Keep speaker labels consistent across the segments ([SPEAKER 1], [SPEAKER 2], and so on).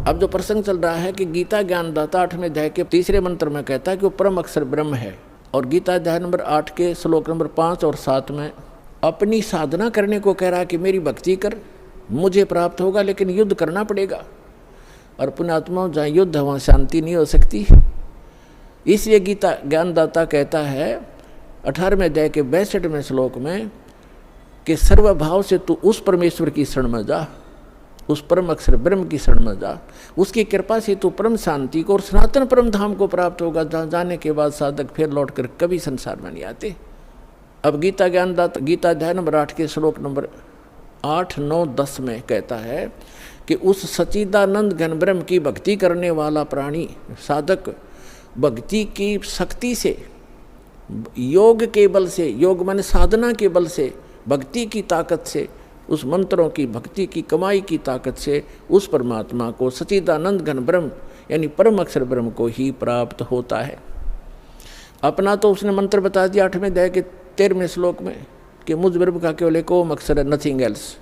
[SPEAKER 1] अब जो प्रसंग चल रहा है कि गीता ज्ञानदाता 8वें अध्याय के 3 मंत्र में कहता है कि वो परम अक्षर ब्रह्म है, और गीता अध्याय नंबर 8 के श्लोक नंबर 5 और 7 में अपनी साधना करने को कह रहा है कि मेरी भक्ति कर, मुझे प्राप्त होगा, लेकिन युद्ध करना पड़ेगा। और पुण्यात्माओं, जहाँ युद्ध है वहाँ शांति नहीं हो सकती। इसलिए गीता ज्ञानदाता कहता है 18वें अध्याय के 62वें श्लोक में कि सर्वभाव से तू उस परमेश्वर की शरण में जा, उस परम अक्षर ब्रह्म की शरण में जा, उसकी कृपा से तू परम शांति को और सनातन परम धाम को प्राप्त होगा, जहाँ जाने के बाद साधक फिर लौटकर कभी संसार में नहीं आते। अब गीता ज्ञानदाता गीता अध्याय नंबर 8 के श्लोक नंबर 8, 9, 10 में कहता है कि उस सच्चिदानंद घन ब्रह्म की भक्ति करने वाला प्राणी साधक भक्ति की शक्ति से, योग के बल से, योग माने साधना के बल से, भक्ति की ताकत से, उस मंत्रों की भक्ति की कमाई की ताकत से उस परमात्मा को सच्चिदानंद घन ब्रह्म यानी परम अक्षर ब्रह्म को ही प्राप्त होता है। अपना तो उसने मंत्र बता दिया 8वें अध्याय के 13वें श्लोक में कि मुझ ब्रह्म का केवल एक ओम अक्षर है, नथिंग एल्स।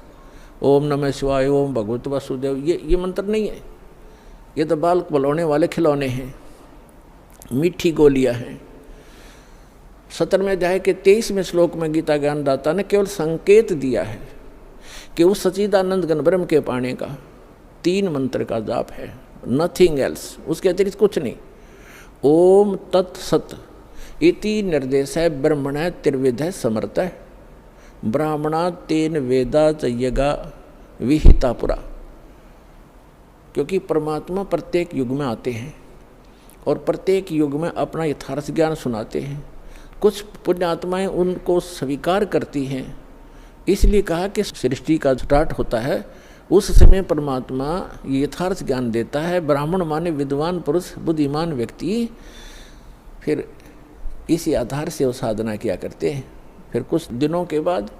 [SPEAKER 1] ओम नमः शिवाय, ओम भगवत वासुदेव, ये मंत्र नहीं है, ये तो बाल बलौने वाले खिलौने हैं, मीठी गोलियां हैं। 17वें अध्याय के 23वें श्लोक में गीता ज्ञानदाता ने केवल संकेत दिया है कि उस सच्चिदानंद घन ब्रह्म के पाने का 3 मंत्र का जाप है, नथिंग एल्स, उसके अतिरिक्त कुछ नहीं। ओम तत्सत इति निर्देश है ब्रह्मण त्रिविध समर्थ ब्राह्मणा तेन वेदा यज्ञा विहिता पुरा। क्योंकि परमात्मा प्रत्येक युग में आते हैं और प्रत्येक युग में अपना यथार्थ ज्ञान सुनाते हैं। कुछ पुण्यात्माएं उनको स्वीकार करती हैं, इसलिए कहा कि सृष्टि का स्टार्ट होता है उस समय परमात्मा यथार्थ ज्ञान देता है। ब्राह्मण माने विद्वान पुरुष, बुद्धिमान व्यक्ति, फिर इसी आधार से वो साधना किया करते हैं। फिर कुछ दिनों के बाद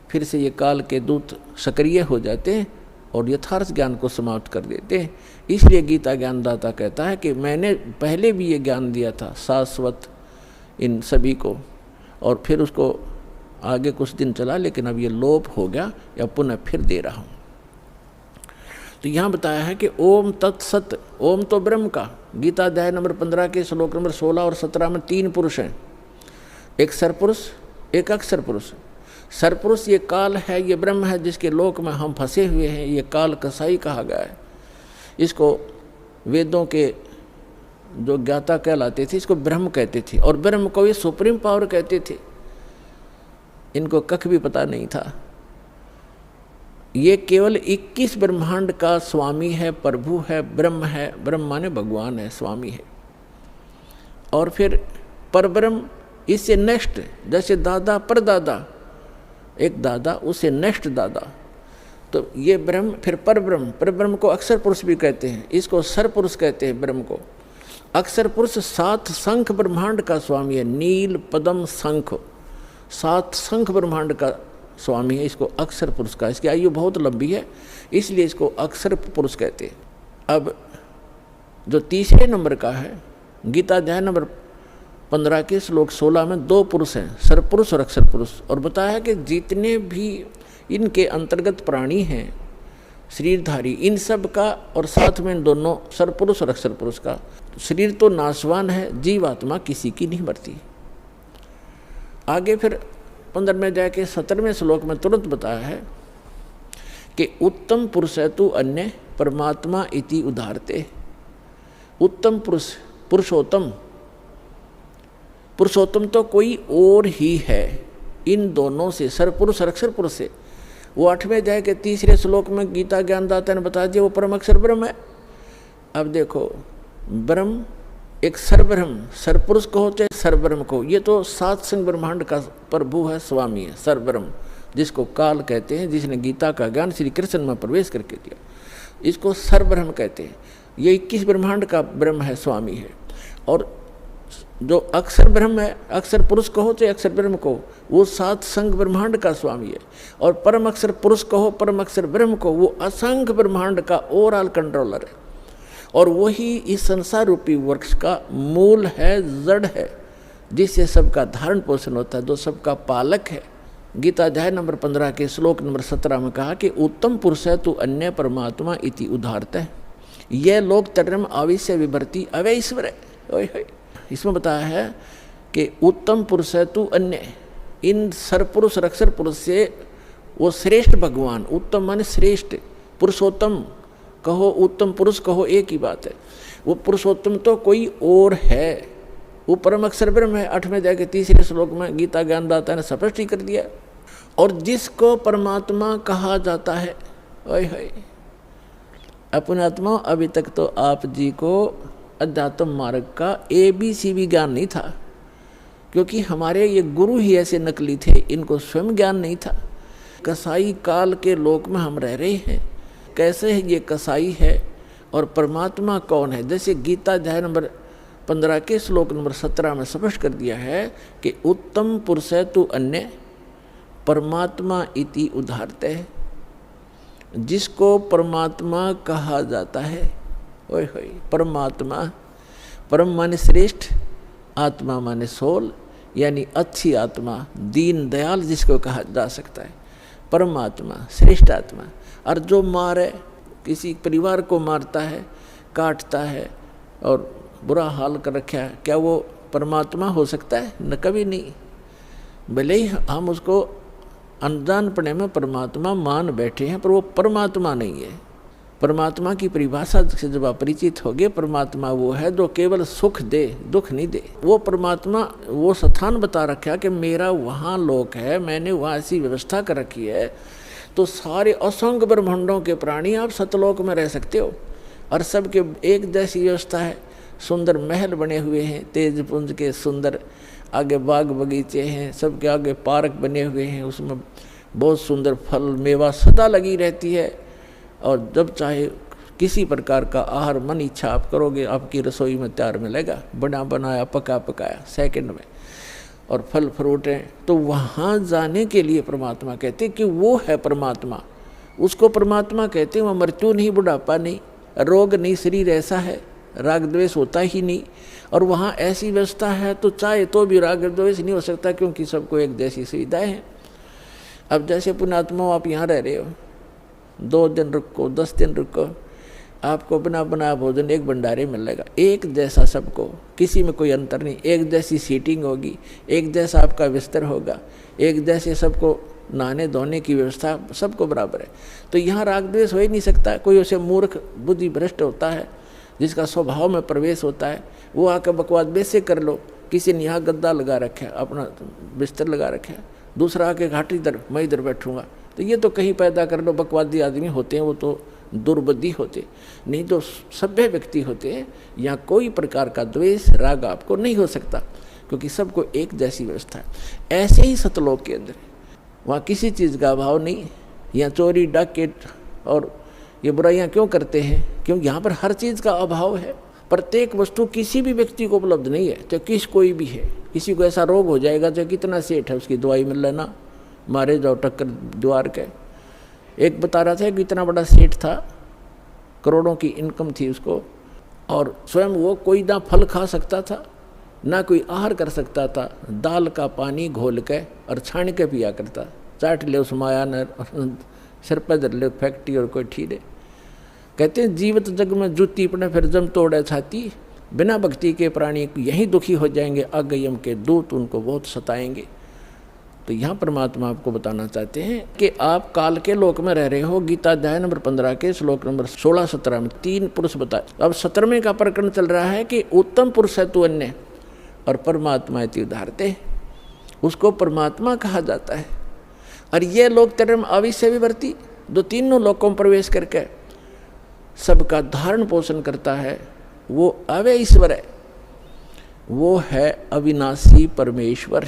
[SPEAKER 1] फिर से ये काल के दूत सक्रिय हो जाते हैं और यथार्थ ज्ञान को समाप्त कर देते हैं। इसलिए गीता ज्ञानदाता कहता है कि मैंने पहले भी ये ज्ञान दिया था शाश्वत इन सभी को, और फिर उसको आगे कुछ दिन चला, लेकिन अब ये लोप हो गया, या पुनः फिर दे रहा हूँ। तो यहाँ बताया है कि ओम तत्सत, ओम तो ब्रह्म का, गीता अध्याय नंबर 15 के श्लोक नंबर 16 और 17 में 3 पुरुष हैं, एक सरपुरुष एक अक्षर पुरुष। सरपुरुष ये काल है, ये ब्रह्म है जिसके लोक में हम फंसे हुए हैं, ये काल कसाई कहा गया है। इसको वेदों के जो ज्ञाता कहलाते थे इसको ब्रह्म कहते थे, और ब्रह्म को ये सुप्रीम पावर कहते थे। इनको कख भी पता नहीं था। ये केवल 21 ब्रह्मांड का स्वामी है, प्रभु है, ब्रह्म माने भगवान है, स्वामी है। और फिर परब्रह्म इससे नेक्स्ट, जैसे दादा परदादा, एक दादा उससे नेक्स्ट दादा, तो ये ब्रह्म, फिर परब्रह्म, परब्रह्म को अक्षर पुरुष भी कहते हैं, इसको सर पुरुष कहते हैं ब्रह्म को। अक्षर पुरुष 7 शंख ब्रह्मांड का स्वामी है, नील पद्म शंख, 7 शंख ब्रह्मांड का स्वामी है, इसको अक्षर पुरुष का। इसकी आयु बहुत लंबी है, इसलिए इसको अक्षर पुरुष कहते हैं। अब जो तीसरे नंबर का है, गीता अध्याय नंबर 15 के श्लोक 16 में 2 पुरुष हैं, सरपुरुष और अक्षर पुरुष, और बताया कि जितने भी इनके अंतर्गत प्राणी हैं शरीरधारी, इन सब का, और साथ में दोनों सरपुरुष और अक्षर पुरुष का, शरीर तो नाशवान है, जीवात्मा किसी की नहीं मरती। आगे फिर 15वें अध्याय के 17वें श्लोक में तुरंत बताया है कि उत्तम पुरुष है तू अन्य परमात्मा इति उदाहरते। उत्तम पुरुष, पुरुषोत्तम, पुरुषोत्तम तो कोई और ही है इन दोनों से, सरपुरुष और अक्षर पुरुष से। वो 8वें अध्याय के 3 श्लोक में गीता ज्ञानदाता ने बता दिया वो परम अक्षर ब्रह्म है। अब देखो, ब्रह्म एक सरब्रह्म, सरपुरुष कहो चाहे सरब्रह्म को, ये तो 7 संग ब्रह्मांड का प्रभु है, स्वामी है, सरब्रह्म, जिसको काल कहते हैं, जिसने गीता का ज्ञान श्री कृष्ण में प्रवेश करके दिया, इसको सरब्रह्म कहते हैं। ये 21 ब्रह्मांड का ब्रह्म है, स्वामी है। और जो अक्षर ब्रह्म है, अक्षर पुरुष कहो चाहे अक्षर ब्रह्म को, वो 7 संग ब्रह्मांड का स्वामी है। और परम अक्षर पुरुष कहो, परम अक्षर ब्रह्म को, वो असंख्य ब्रह्मांड का ओवरऑल कंट्रोलर है, और वही इस संसार रूपी वृक्ष का मूल है, जड़ है, जिससे सबका धारण पोषण होता है, जो सबका पालक है। गीता अध्याय नंबर 15 के श्लोक नंबर 17 में कहा कि उत्तम पुरुष है तू अन्य परमात्मा इति उदाहरत है। यह लोक तर्म आविश्य विभर्ति अवय ईश्वर है। इसमें बताया है कि उत्तम पुरुष है तू अन्य, इन सरपुरुष अक्षर पुरुष से वो श्रेष्ठ भगवान, उत्तम माने श्रेष्ठ, पुरुषोत्तम कहो उत्तम पुरुष कहो एक ही बात है। वो पुरुषोत्तम तो कोई और है, वो परम अक्षर ब्रह्म है। 8वें अध्याय के 3 श्लोक में गीता ज्ञानदाता ने स्पष्ट ही कर दिया। और जिसको परमात्मा कहा जाता है, ओए होए अपने आत्मा, अभी तक तो आप जी को अध्यात्म मार्ग का ABC भी ज्ञान नहीं था, क्योंकि हमारे ये गुरु ही ऐसे नकली थे, इनको स्वयं ज्ञान नहीं था। कसाई काल के लोक में हम रह रहे हैं, कैसे ये कसाई है और परमात्मा कौन है। जैसे गीता अध्याय नंबर 15 के श्लोक नंबर 17 में स्पष्ट कर दिया है कि उत्तम पुरुष है तू अन्य, परमात्मा इति उदाहरते है। जिसको परमात्मा कहा जाता है, ओए होए परमात्मा, परम माने श्रेष्ठ, आत्मा माने सोल, यानी अच्छी आत्मा, दीन दयाल जिसको कहा जा सकता है, परमात्मा श्रेष्ठ आत्मा। और जो मारे, किसी परिवार को मारता है, काटता है और बुरा हाल कर रखा है, क्या वो परमात्मा हो सकता है? न कभी नहीं। भले ही हम उसको अनजानपने में परमात्मा मान बैठे हैं, पर वो परमात्मा नहीं है। परमात्मा की परिभाषा से जब आप परिचित होगे, परमात्मा वो है जो केवल सुख दे, दुख नहीं दे। वो परमात्मा वो स्थान बता रखा कि मेरा वहाँ लोक है, मैंने वहाँ ऐसी व्यवस्था कर रखी है, तो सारे असंख्य ब्रह्मांडों के प्राणी आप सतलोक में रह सकते हो। और सबके एक जैसी व्यवस्था है, सुंदर महल बने हुए हैं, तेज पुंज के सुंदर, आगे बाग बगीचे हैं, सबके आगे पार्क बने हुए हैं, उसमें बहुत सुंदर फल मेवा सदा लगी रहती है। और जब चाहे किसी प्रकार का आहार मन इच्छा आप करोगे, आपकी रसोई में तैयार मिलेगा, बना बनाया पका पकाया सेकंड में। और फल फ्रूट हैं, तो वहाँ जाने के लिए परमात्मा कहते कि वो है परमात्मा, उसको परमात्मा कहते। वह मृत्यु नहीं, बुढ़ापा नहीं, रोग नहीं, शरीर ऐसा है, राग द्वेष होता ही नहीं। और वहाँ ऐसी व्यवस्था है तो चाहे तो भी राग द्वेष नहीं हो सकता, क्योंकि सबको एक जैसी सुविधाएं हैं। अब जैसे पुण्यात्मा आप यहाँ रह रहे हो, 2 दिन रुको, 10 दिन रुको, आपको बना बनाया भोजन एक भंडारे मिलेगा, एक जैसा सबको, किसी में कोई अंतर नहीं, एक जैसी सीटिंग होगी, एक जैसा आपका बिस्तर होगा, एक जैसे सबको नहाने धोने की व्यवस्था सबको बराबर है। तो यहाँ राग द्वेष हो ही नहीं सकता। कोई उसे मूर्ख बुद्धि भ्रष्ट होता है, जिसका स्वभाव में प्रवेश होता है, वो आकर बकवाद वैसे कर लो। किसी ने यहाँ गद्दा लगा रखा है, अपना बिस्तर लगा रखा है, दूसरा आके घाटी इधर, मैं इधर बैठूंगा, तो ये तो कहीं पैदा कर लो। बकवादी आदमी होते हैं, वो तो दुर्बुद्धि होते, नहीं तो सभ्य व्यक्ति होते हैं। यहाँ कोई प्रकार का द्वेष राग आपको नहीं हो सकता, क्योंकि सबको एक जैसी व्यवस्था है। ऐसे ही सतलोक के अंदर वहाँ किसी चीज़ का अभाव नहीं। यहाँ चोरी डकैत और ये बुराइयाँ क्यों करते हैं? क्योंकि यहाँ पर हर चीज़ का अभाव है। प्रत्येक वस्तु किसी भी व्यक्ति को उपलब्ध नहीं है, चाहे किस कोई भी है। किसी को ऐसा रोग हो जाएगा, चाहे कितना सेठ है, उसकी दवाई मिल लेना, मारे जाओ टक्कर द्वार के। एक बता रहा था कि इतना बड़ा सेठ था, करोड़ों की इनकम थी उसको, और स्वयं वो कोई ना फल खा सकता था, ना कोई आहार कर सकता था, दाल का पानी घोल के और छान के पिया करता। चाट ले उस माया ने, सिर पर धर ले फैक्ट्री और कोई ठीरे। कहते हैं जीवित जग में जूती पड़े फिर जम तोड़े छाती, बिना भक्ति के प्राणी यहीं दुखी हो जाएंगे, अगयम के दूत उनको बहुत सताएंगे। तो यहाँ परमात्मा आपको बताना चाहते हैं कि आप काल के लोक में रह रहे हो। गीता अध्याय नंबर 15 के श्लोक नंबर 16-17 में 3 पुरुष बताए। अब 17वें का प्रकरण चल रहा है कि उत्तम पुरुष है तू अन्य, और परमात्मा इति उदाहरते, उसको परमात्मा कहा जाता है। और ये लोक तरम अविश्य विवर्ती, जो तीनों लोकों में प्रवेश करके सबका धारण पोषण करता है, वो अव्यय ईश्वर है, वो है अविनाशी परमेश्वर,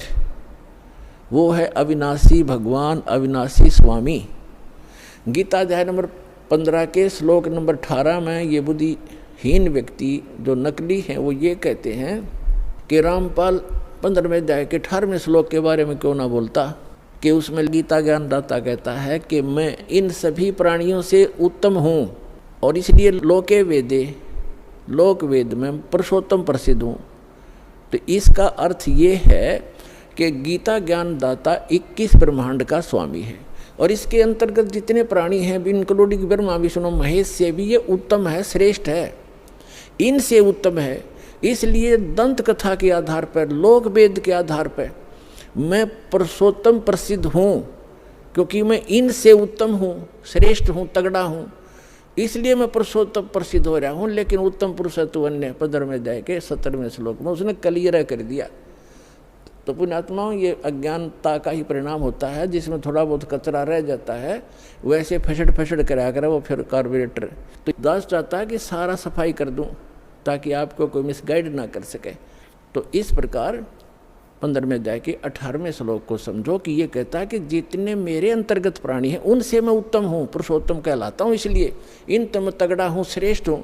[SPEAKER 1] वो है अविनाशी भगवान, अविनाशी स्वामी। गीता अध्याय नंबर 15 के श्लोक नंबर 18 में ये बुद्धिहीन व्यक्ति जो नकली हैं, वो ये कहते हैं कि रामपाल 15वें अध्याय के 18वें श्लोक के बारे में क्यों ना बोलता, कि उसमें गीता ज्ञानदाता कहता है कि मैं इन सभी प्राणियों से उत्तम हूँ, और इसलिए लोके वेदे, लोक वेद में पुरुषोत्तम प्रसिद्ध हूँ। तो इसका अर्थ ये है कि गीता ज्ञानदाता 21 ब्रह्मांड का स्वामी है। और इसके अंतर्गत जितने प्राणी हैं, इंक्लूडिंग ब्रह्मा विष्णु महेश से भी ये उत्तम है, श्रेष्ठ है, इनसे उत्तम है। इसलिए दंत कथा के आधार पर, लोक वेद के आधार पर मैं पुरुषोत्तम प्रसिद्ध हूँ, क्योंकि मैं इनसे उत्तम हूँ, श्रेष्ठ हूँ, तगड़ा हूँ, इसलिए मैं पुरुषोत्तम प्रसिद्ध हो रहा हूँ। लेकिन उत्तम पुरुष है तू अन्य 15वें अध्याय के 17वें श्लोक में उसने क्लियर कर दिया। तो पुण्यात्माओं, ये अज्ञानता का ही परिणाम होता है, जिसमें थोड़ा बहुत कचरा रह जाता है, वैसे फसड़ कराया करे वो फिर कार्बोरेटर। तो दास चाहता है कि सारा सफाई कर दूं ताकि आपको कोई मिसगाइड ना कर सके। तो इस प्रकार 15वें अध्याय के 18वें श्लोक को समझो कि ये कहता है कि जितने मेरे अंतर्गत प्राणी हैं उनसे मैं उत्तम हूँ, पुरुषोत्तम कहलाता हूँ, इसलिए इन तम तगड़ा हूँ, श्रेष्ठ हूँ,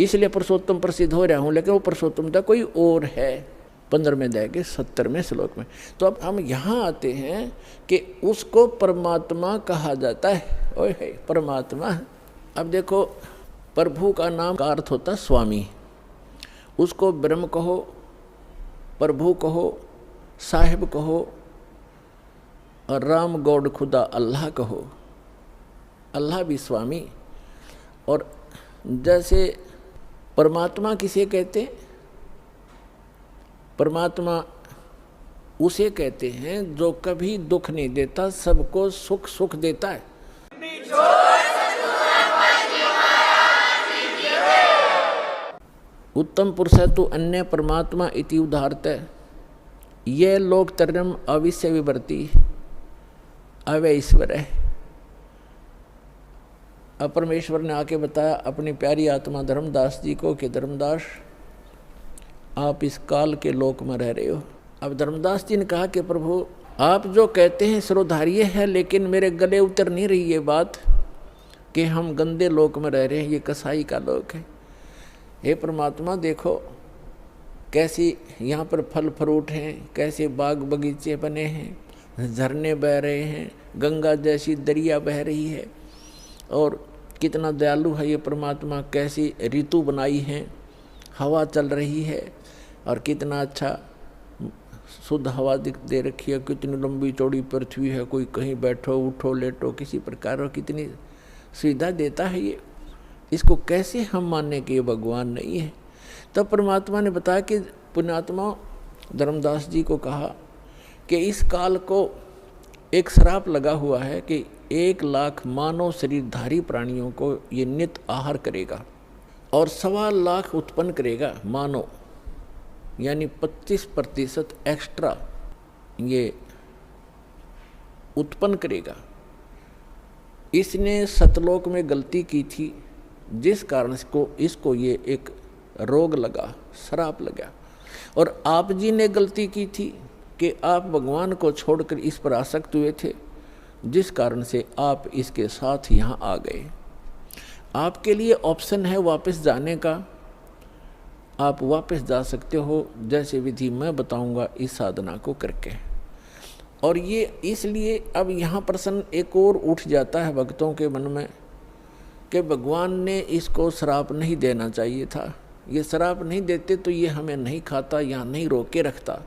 [SPEAKER 1] इसलिए पुरुषोत्तम प्रसिद्ध हो रहा हूँ। लेकिन वो पुरुषोत्तमता कोई और है, 15वें अध्याय के 17वें श्लोक में। तो अब हम यहाँ आते हैं कि उसको परमात्मा कहा जाता है। ओए है परमात्मा। अब देखो, प्रभु का नाम का अर्थ होता है स्वामी। उसको ब्रह्म कहो, प्रभु कहो, साहिब कहो, और राम गॉड खुदा अल्लाह कहो। अल्लाह भी स्वामी। और जैसे परमात्मा किसे कहते? परमात्मा उसे कहते हैं जो कभी दुख नहीं देता, सबको सुख सुख देता है। उत्तम पुरुष है तो अन्य परमात्मा इति उदाहरत है। ये लोक तरम अविश्य विवर्ती अवय ईश्वर है। अब परमेश्वर ने आके बताया अपनी प्यारी आत्मा धर्मदास जी को कि धर्मदास, आप इस काल के लोक में रह रहे हो। अब धर्मदास जी ने कहा कि प्रभु, आप जो कहते हैं सिरोधार्य है, लेकिन मेरे गले उतर नहीं रही ये बात कि हम गंदे लोक में रह रहे हैं, ये कसाई का लोक है। हे परमात्मा, देखो कैसी यहाँ पर फल फ्रूट हैं, कैसे बाग बगीचे बने हैं, झरने बह रहे हैं, गंगा जैसी दरिया बह रही है, और कितना दयालु है ये परमात्मा, कैसी ऋतु बनाई है, हवा चल रही है, और कितना अच्छा शुद्ध हवा दे रखी है, कितनी लंबी चौड़ी पृथ्वी है, कोई कहीं बैठो उठो लेटो किसी प्रकार, और कितनी सुविधा देता है ये। इसको कैसे हम मानने कि ये भगवान नहीं है? तब परमात्मा ने बताया कि पुण्यात्मा धर्मदास जी को कहा कि इस काल को एक श्राप लगा हुआ है कि 1 लाख मानव शरीरधारी प्राणियों को ये नित्य आहार करेगा और 1.25 लाख उत्पन्न करेगा मानव, यानी 25% एक्स्ट्रा ये उत्पन्न करेगा। इसने सतलोक में गलती की थी, जिस कारण इसको ये एक रोग लगा, श्राप लगा। और आप जी ने गलती की थी कि आप भगवान को छोड़कर इस पर आसक्त हुए थे, जिस कारण से आप इसके साथ यहाँ आ गए। आपके लिए ऑप्शन है वापस जाने का, आप वापस जा सकते हो, जैसे विधि मैं बताऊंगा इस साधना को करके। और ये इसलिए अब यहाँ प्रश्न एक और उठ जाता है भक्तों के मन में कि भगवान ने इसको श्राप नहीं देना चाहिए था। ये श्राप नहीं देते तो ये हमें नहीं खाता, यहाँ नहीं रोक के रखता।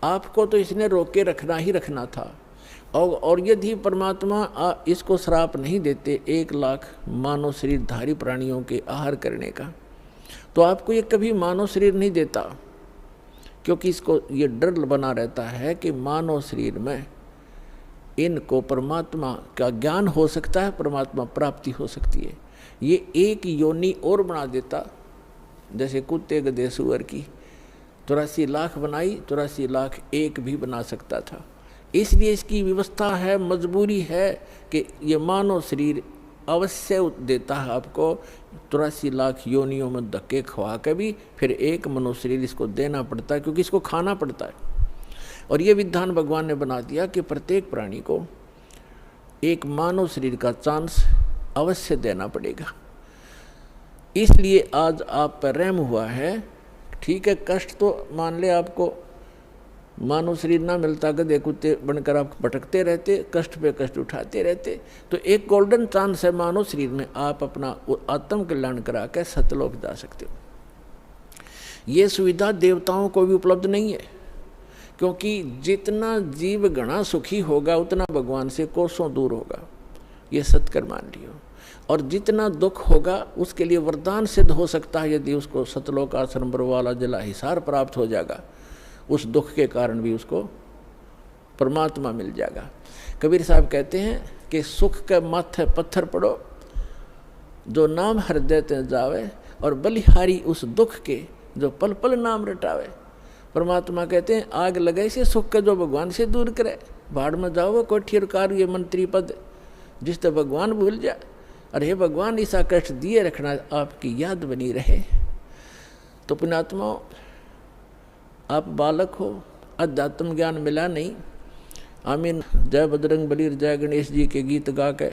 [SPEAKER 1] आपको तो इसने रोक के रखना ही रखना था। और यदि परमात्मा इसको श्राप नहीं देते 1 लाख मानव शरीरधारी प्राणियों के आहार करने का, तो आपको ये कभी मानव शरीर नहीं देता, क्योंकि इसको ये डर बना रहता है कि मानव शरीर में इनको परमात्मा का ज्ञान हो सकता है, परमात्मा प्राप्ति हो सकती है। ये एक योनि और बना देता, जैसे कुत्ते गधे सुअर की 83 लाख बनाई, 83 लाख एक भी बना सकता था। इसलिए इसकी व्यवस्था है, मजबूरी है कि ये मानव शरीर अवश्य देता है आपको। 83 लाख योनियों में धक्के खवा के भी फिर एक मनुष्य शरीर इसको देना पड़ता है, क्योंकि इसको खाना पड़ता है। और ये विधान भगवान ने बना दिया कि प्रत्येक प्राणी को एक मानव शरीर का चांस अवश्य देना पड़ेगा। इसलिए आज आप पर रहम हुआ है। ठीक है, कष्ट तो मान ले आपको मानव शरीर ना मिलता, गधे कुत्ते बनकर आप भटकते रहते, कष्ट पे कष्ट उठाते रहते, तो एक गोल्डन चांस है मानव शरीर में, आप अपना आत्म कल्याण करा के सतलोक जा सकते हो। ये सुविधा देवताओं को भी उपलब्ध नहीं है, क्योंकि जितना जीव घना सुखी होगा उतना भगवान से कोसों दूर होगा, ये सत्कर मान लियो। और जितना दुख होगा उसके लिए वरदान सिद्ध हो सकता है, यदि उसको सतलोक आश्रम वाला जला हिसार प्राप्त हो जाएगा, उस दुख के कारण भी उसको परमात्मा मिल जाएगा। कबीर साहब कहते हैं कि सुख के माथे पत्थर पड़ो, जो नाम हृदय ते जावे, और बलिहारी उस दुख के जो पल पल नाम रटावे। परमात्मा कहते हैं आग लगे से सुख के जो भगवान से दूर करे, भाड़ में जाओ कोठी और कार ये मंत्री पद, जिस तरह भगवान भूल जा। अरे हे भगवान, ऐसा कष्ट दिए रखना, आपकी याद बनी रहे। तो पुण्यात्माओं, आप बालक हो, अध्यात्म ज्ञान मिला नहीं। आमीन जय बजरंग बली जय गणेश जी के गीत गा के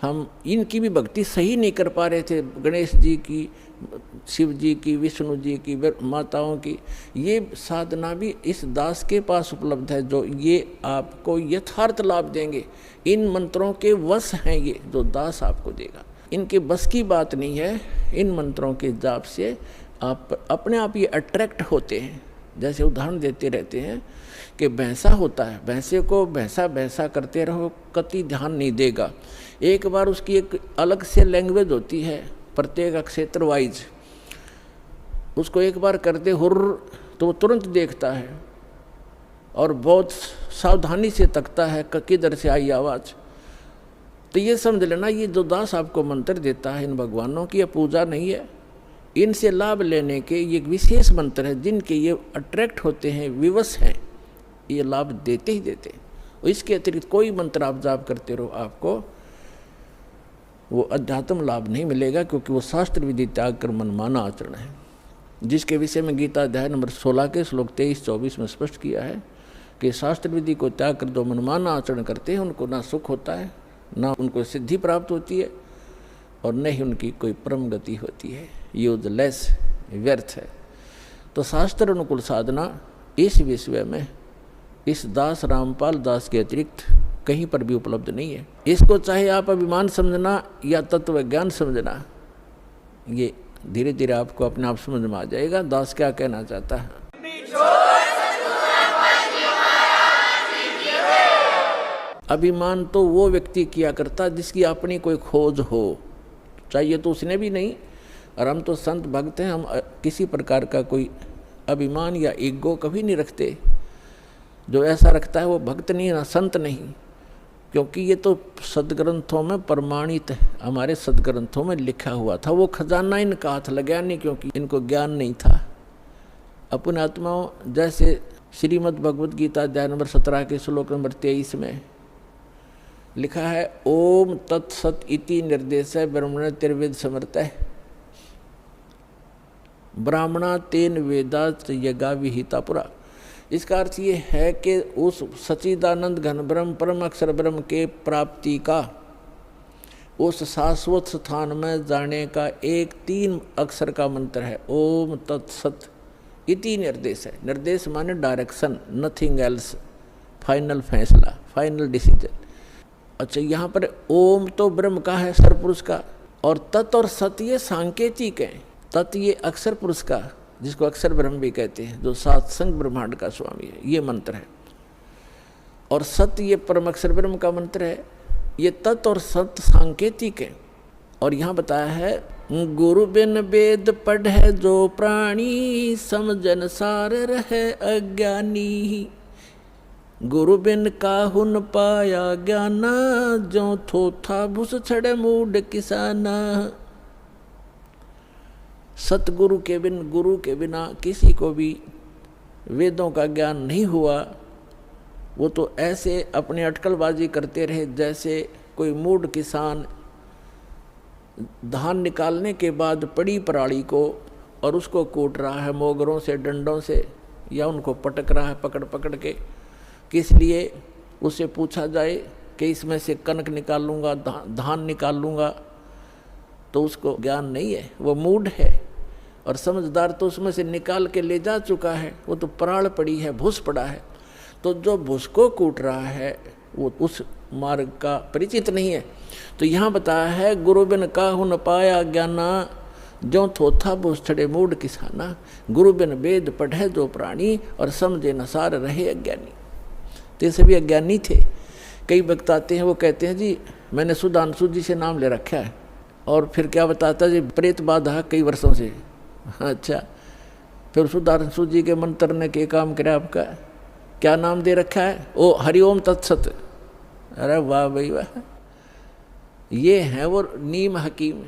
[SPEAKER 1] हम इनकी भी भक्ति सही नहीं कर पा रहे थे। गणेश जी की, शिव जी की, विष्णु जी की, माताओं की, ये साधना भी इस दास के पास उपलब्ध है, जो ये आपको यथार्थ लाभ देंगे। इन मंत्रों के वश हैं ये, जो दास आपको देगा। इनके बस की बात नहीं है। इन मंत्रों के जाप से आप अपने आप ये अट्रैक्ट होते हैं। जैसे उदाहरण देते रहते हैं कि भैंसा होता है, भैंसे को भैंसा भैंसा करते रहो, कति ध्यान नहीं देगा। एक बार उसकी एक अलग से लैंग्वेज होती है, प्रत्येक क्षेत्र वाइज। उसको एक बार करते हुर्र तो वो तुरंत देखता है और बहुत सावधानी से तकता है किधर से आई आवाज़। तो ये समझ लेना, ये जो दास आपको मंत्र देता है, इन भगवानों की यह पूजा नहीं है, इनसे लाभ लेने के ये विशेष मंत्र है, जिनके ये अट्रैक्ट होते हैं, विवश हैं, ये लाभ देते ही देते हैं। इसके अतिरिक्त कोई मंत्र आप जाप करते रहो, आपको वो अध्यात्म लाभ नहीं मिलेगा, क्योंकि वो शास्त्र विधि त्याग कर मनमाना आचरण है, जिसके विषय में गीता अध्याय नंबर 16 के श्लोक 23-24 में स्पष्ट किया है कि शास्त्र विधि को त्याग कर जो मनमाना आचरण करते हैं, उनको ना सुख होता है, ना उनको सिद्धि प्राप्त होती है, और न ही उनकी कोई परम गति होती है। यूजलेस, व्यर्थ है। तो शास्त्र अनुकूल साधना इस विषय में इस दास रामपाल दास के अतिरिक्त कहीं पर भी उपलब्ध नहीं है। इसको चाहे आप अभिमान समझना या तत्व ज्ञान समझना, ये धीरे धीरे आपको अपने आप समझ में आ जाएगा दास क्या कहना चाहता है। अभिमान तो वो व्यक्ति किया करता जिसकी अपनी कोई खोज हो, चाहिए तो उसने भी नहीं। और हम तो संत भक्त हैं, हम किसी प्रकार का कोई अभिमान या ईगो कभी नहीं रखते। जो ऐसा रखता है वो भक्त नहीं, ना संत नहीं, क्योंकि ये तो सदग्रंथों में प्रमाणित है, हमारे सदग्रंथों में लिखा हुआ था। वो खजाना इनका हाथ लगा नहीं, क्योंकि इनको ज्ञान नहीं था। अपने आत्माओं, जैसे श्रीमद् भगवद गीता अध्याय नंबर 17 के श्लोक नंबर 23 में लिखा है, ओम तत्सत इति निर्देश ब्रह्मण तिर्वेद समर्थ ब्राह्मणा तेन वेदात यज्ञा विहिता पुरा। इसका अर्थ ये है कि उस सच्चिदानंद घन ब्रह्म परम अक्षर ब्रह्म के प्राप्ति का, उस शाश्वत स्थान में जाने का एक 3 अक्षर का मंत्र है, ओम तत्सत इति निर्देश है। निर्देश माने डायरेक्शन, नथिंग एल्स, फाइनल फैसला, फाइनल डिसीजन। अच्छा, यहाँ पर ओम तो ब्रह्म का है, सरपुरुष का, और तत् और सत ये सांकेतिक है। तत् ये अक्षर पुरुष का, जिसको अक्षर ब्रह्म भी कहते हैं, जो सातसंग ब्रह्मांड का स्वामी है, ये मंत्र है। और सत्य ये परम अक्षर ब्रह्म का मंत्र है। ये तत् और सत्य सांकेतिक है। और यहाँ बताया है, गुरु बिन वेद पढ़े जो प्राणी, समझन सार रहे अज्ञानी। गुरु बिन काहुन पाया ज्ञाना, जो थोथा भूस छड़े मूड किसाना। सतगुरु के बिन, गुरु के बिना किसी को भी वेदों का ज्ञान नहीं हुआ। वो तो ऐसे अपने अटकलबाजी करते रहे जैसे कोई मूढ़ किसान धान निकालने के बाद पड़ी पराली को और उसको कूट रहा है मोगरों से, डंडों से, या उनको पटक रहा है पकड़ पकड़ के। किस लिए? उससे पूछा जाए कि इसमें से कनक निकाल लूँगा, धान निकाल लूँगा, तो उसको ज्ञान नहीं है, वो मूढ़ है। और समझदार तो उसमें से निकाल के ले जा चुका है, वो तो पराल पड़ी है, भूस पड़ा है। तो जो भूस को कूट रहा है वो उस मार्ग का परिचित नहीं है। तो यहाँ बताया है, गुरु बिन काहु न पाया ज्ञाना, जो थोथा बोस्थड़े मूड किसाना, गुरु बिन वेद पढ़े जो प्राणी, और समझे न सार रहे अज्ञानी। तो ये सभी अज्ञानी थे। कई वक्त आते हैं, वो कहते हैं जी मैंने सुधांशु जी से नाम ले रखा है, और फिर क्या बताता जी प्रेत बाधा कई वर्षों से। अच्छा, फिर सुधांशु जी के मंत्र ने के काम करे आपका, क्या नाम दे रखा है? ओ हरिओम तत्सत। अरे वाह भाई वाह, ये है वो नीम हकीम।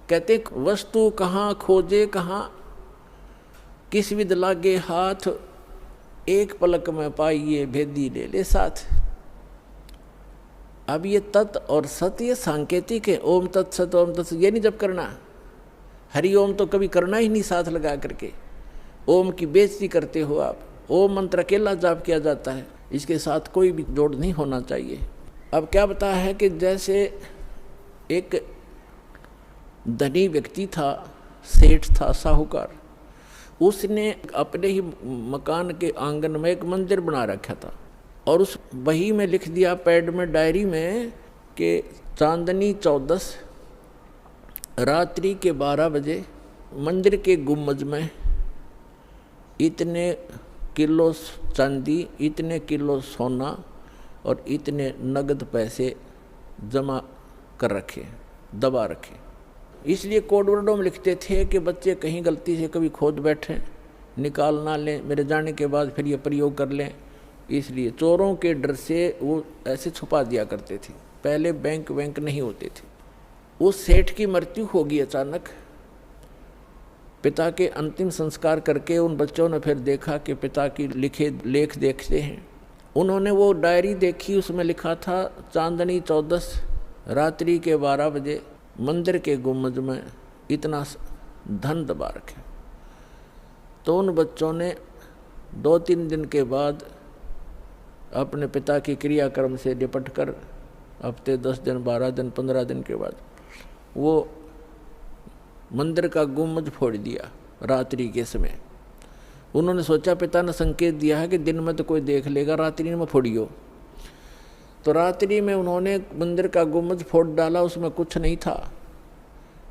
[SPEAKER 1] कहते वस्तु कहाँ खोजे कहाँ, किस विद लागे हाथ, एक पलक में पाइए भेदी ले ले साथ। अब ये तत् और सत ये सांकेतिक है। ओम तत्सत ओम तत्सत ये नहीं जब करना, हरि ओम तो कभी करना ही नहीं साथ लगा करके। ओम की बेइज्जती करते हो आप। ओम मंत्र अकेला जाप किया जाता है, इसके साथ कोई भी जोड़ नहीं होना चाहिए। अब क्या बताया है कि जैसे एक धनी व्यक्ति था, सेठ था, साहूकार, उसने अपने ही मकान के आंगन में एक मंदिर बना रखा था, और उस बही में लिख दिया पैड में डायरी में कि चांदनी 14 रात्रि के 12 बजे मंदिर के गुम्बज में इतने किलो चांदी, इतने किलो सोना और इतने नगद पैसे जमा कर रखे, दबा रखे। इसलिए कोड वर्डों में लिखते थे कि बच्चे कहीं गलती से कभी खोद बैठें, निकाल ना लें, मेरे जाने के बाद फिर ये प्रयोग कर लें। इसलिए चोरों के डर से वो ऐसे छुपा दिया करते थे। पहले बैंक वैंक नहीं होते थे। उस सेठ की मृत्यु होगी अचानक। पिता के अंतिम संस्कार करके उन बच्चों ने फिर देखा कि पिता की लिखे लेख देखते हैं। उन्होंने वो डायरी देखी, उसमें लिखा था चांदनी 14 रात्रि के 12 बजे मंदिर के गुम्बज में इतना धन दबा रखे। तो उन बच्चों ने 2-3 दिन के बाद अपने पिता की क्रियाक्रम से निपट कर हफ्ते 10 दिन 12 दिन 15 दिन के बाद वो मंदिर का गुम्बज फोड़ दिया रात्रि के समय। उन्होंने सोचा पिता ने संकेत दिया है कि दिन में तो कोई देख लेगा, रात्रि में फोड़ियो। तो रात्रि में उन्होंने मंदिर का गुम्बज फोड़ डाला, उसमें कुछ नहीं था।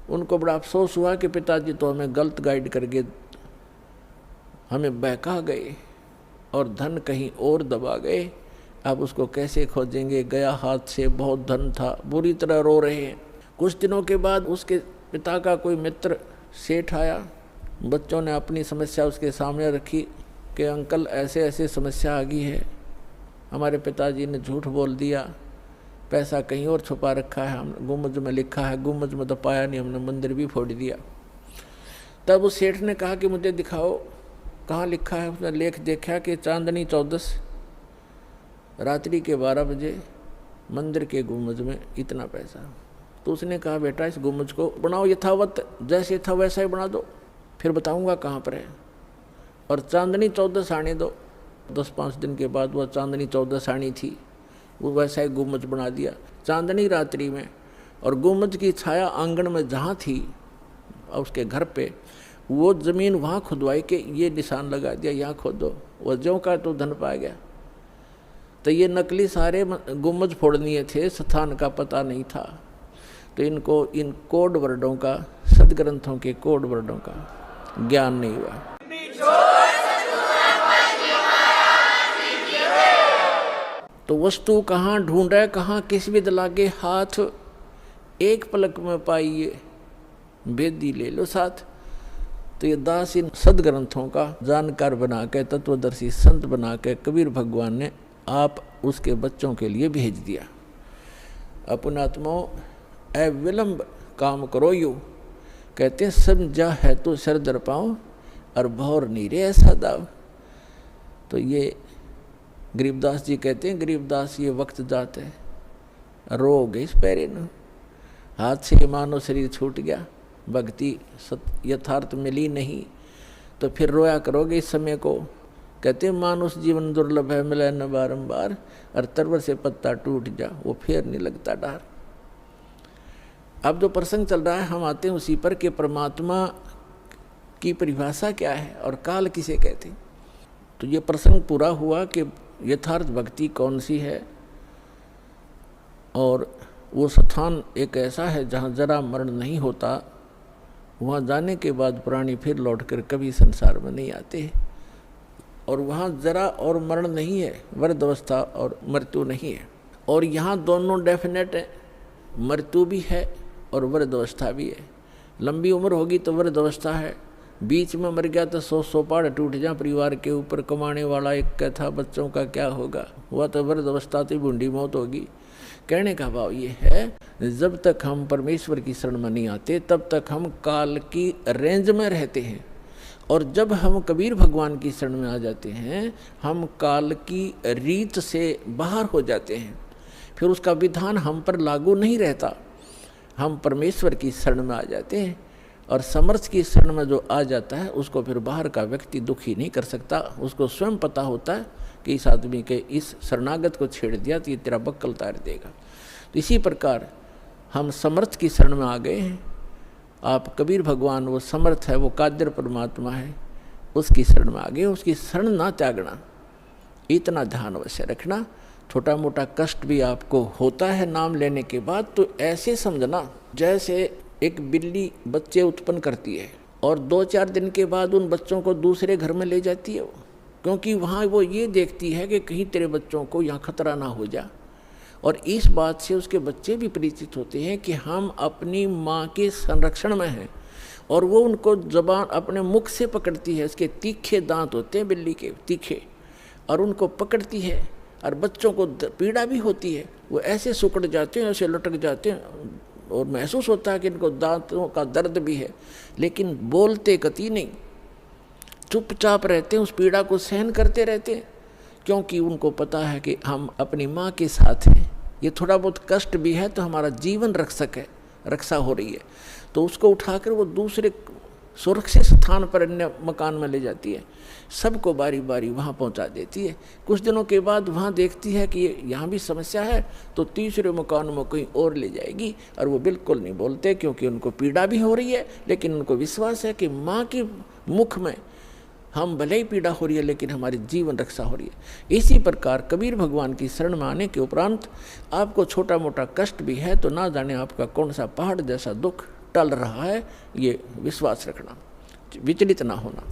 [SPEAKER 1] उनको बड़ा अफसोस हुआ कि पिताजी तो हमें गलत गाइड करके हमें बहका गए और धन कहीं और दबा गए। अब उसको कैसे खोजेंगे, गया हाथ से, बहुत धन था। बुरी तरह रो रहे हैं। कुछ दिनों के बाद उसके पिता का कोई मित्र सेठ आया। बच्चों ने अपनी समस्या उसके सामने रखी कि अंकल ऐसे ऐसे समस्या आ गई है, हमारे पिताजी ने झूठ बोल दिया, पैसा कहीं और छुपा रखा है, हम गुम्बज में लिखा है, गुम्बज में तो पाया नहीं, हमने मंदिर भी फोड़ दिया। तब उस सेठ ने कहा कि मुझे दिखाओ कहाँ लिखा है। उसने लेख देखा कि चांदनी 14 रात्रि के 12 बजे मंदिर के गुम्बज में इतना पैसा। तो उसने कहा बेटा इस गुम्बज को बनाओ यथावत, जैसे था वैसा ही बना दो, फिर बताऊंगा कहाँ पर है, और चांदनी 14 आने दो। 10-5 दिन के बाद वह चांदनी 14 आनी थी, वो वैसा ही गुम्बज बना दिया चांदनी रात्रि में। और गुम्बज की छाया आंगन में जहाँ थी उसके घर पे, वो ज़मीन वहाँ खुदवाई के ये निशान लगा दिया, यहाँ खोदो। वह ज्यों का तो धन पा गया। तो ये नकली सारे गुम्बज फोड़नीय थे, स्थान का पता नहीं था। तो इनको इन कोड वर्डों का, सदग्रंथों के कोड वर्डों का ज्ञान नहीं हुआ। तो वस्तु कहाँ ढूंढे कहाँ, किस विद लागे हाथ, एक पलक में पाइए भेदी ले लो साथ। तो ये दास इन सदग्रंथों का जानकार बना के, तत्वदर्शी संत बना के कबीर भगवान ने आप उसके बच्चों के लिए भेज दिया। अपनात्माओं अविलंब काम करो यू, कहते हैं समझा है तो सर दर पाओ और भौर नीरे ऐसा दाव। तो ये गरीबदास जी कहते हैं, गरीबदास ये वक्त जात है, रो गई इस पैरे न, हाथ से मानो शरीर छूट गया, भक्ति यथार्थ मिली नहीं, तो फिर रोया करोगे इस समय को। कहते हैं मानुष जीवन दुर्लभ है, मिले न बारंबार, और तरवर से पत्ता टूट जा वो फिर नहीं लगता डार। अब जो प्रसंग चल रहा है हम आते हैं उसी पर कि परमात्मा की परिभाषा क्या है और काल किसे कहते हैं। तो ये प्रसंग पूरा हुआ कि यथार्थ भक्ति कौन सी है, और वो स्थान एक ऐसा है जहाँ जरा मरण नहीं होता, वहाँ जाने के बाद प्राणी फिर लौटकर कभी संसार में नहीं आते, और वहाँ जरा और मरण नहीं है, वृद्ध अवस्था और मृत्यु नहीं है। और यहाँ दोनों डेफिनेट है, मृत्यु भी है और वृद्ध अवस्था भी है। लंबी उम्र होगी तो वृद्ध अवस्था है, बीच में मर गया तो 100 पहाड़ टूट जा परिवार के ऊपर, कमाने वाला एक का था, बच्चों का क्या होगा, हुआ तो वृद्ध अवस्था तो बूढ़ी मौत होगी। कहने का भाव ये है, जब तक हम परमेश्वर की शरण में नहीं आते तब तक हम काल की रेंज में रहते हैं, और जब हम कबीर भगवान की शरण में आ जाते हैं हम काल की रीत से बाहर हो जाते हैं, फिर उसका विधान हम पर लागू नहीं रहता, हम परमेश्वर की शरण में आ जाते हैं। और समर्थ की शरण में जो आ जाता है उसको फिर बाहर का व्यक्ति दुखी नहीं कर सकता, उसको स्वयं पता होता है कि इस आदमी के इस शरणागत को छेड़ दिया तो ये तेरा बक्कल तार देगा। तो इसी प्रकार हम समर्थ की शरण में आ गए हैं। आप कबीर भगवान वो समर्थ है, वो कादर परमात्मा है, उसकी शरण में आ गए, उसकी शरण ना त्यागना, इतना ध्यान अवश्य रखना। छोटा मोटा कष्ट भी आपको होता है नाम लेने के बाद, तो ऐसे समझना जैसे एक बिल्ली बच्चे उत्पन्न करती है और 2-4 दिन के बाद उन बच्चों को दूसरे घर में ले जाती है वो, क्योंकि वहाँ वो ये देखती है कि कहीं तेरे बच्चों को यहाँ खतरा ना हो जा। और इस बात से उसके बच्चे भी परिचित होते हैं कि हम अपनी माँ के संरक्षण में हैं, और वो उनको ज़बान अपने मुख से पकड़ती है, उसके तीखे दांत होते हैं बिल्ली के तीखे, और उनको पकड़ती है। और बच्चों को पीड़ा भी होती है, वो ऐसे सुकड़ जाते हैं, ऐसे लटक जाते हैं, और महसूस होता है कि इनको दांतों का दर्द भी है, लेकिन बोलते कतई नहीं, चुपचाप रहते हैं, उस पीड़ा को सहन करते रहते हैं, क्योंकि उनको पता है कि हम अपनी माँ के साथ हैं। ये थोड़ा बहुत कष्ट भी है तो हमारा जीवन रक्षक है, रक्षा हो रही है, तो उसको उठाकर वो दूसरे सुरक्षित स्थान पर अन्य मकान में ले जाती है, सबको बारी बारी वहाँ पहुँचा देती है। कुछ दिनों के बाद वहाँ देखती है कि यहाँ भी समस्या है, तो तीसरे मकान में कहीं और ले जाएगी, और वो बिल्कुल नहीं बोलते क्योंकि उनको पीड़ा भी हो रही है, लेकिन उनको विश्वास है कि माँ के मुख में हम भले ही पीड़ा हो रही है लेकिन हमारी जीवन रक्षा हो रही है। इसी प्रकार कबीर भगवान की शरण में आने के उपरांत आपको छोटा मोटा कष्ट भी है तो ना जाने आपका कौन सा पहाड़ जैसा दुख टल रहा है, ये विश्वास रखना, विचलित ना होना।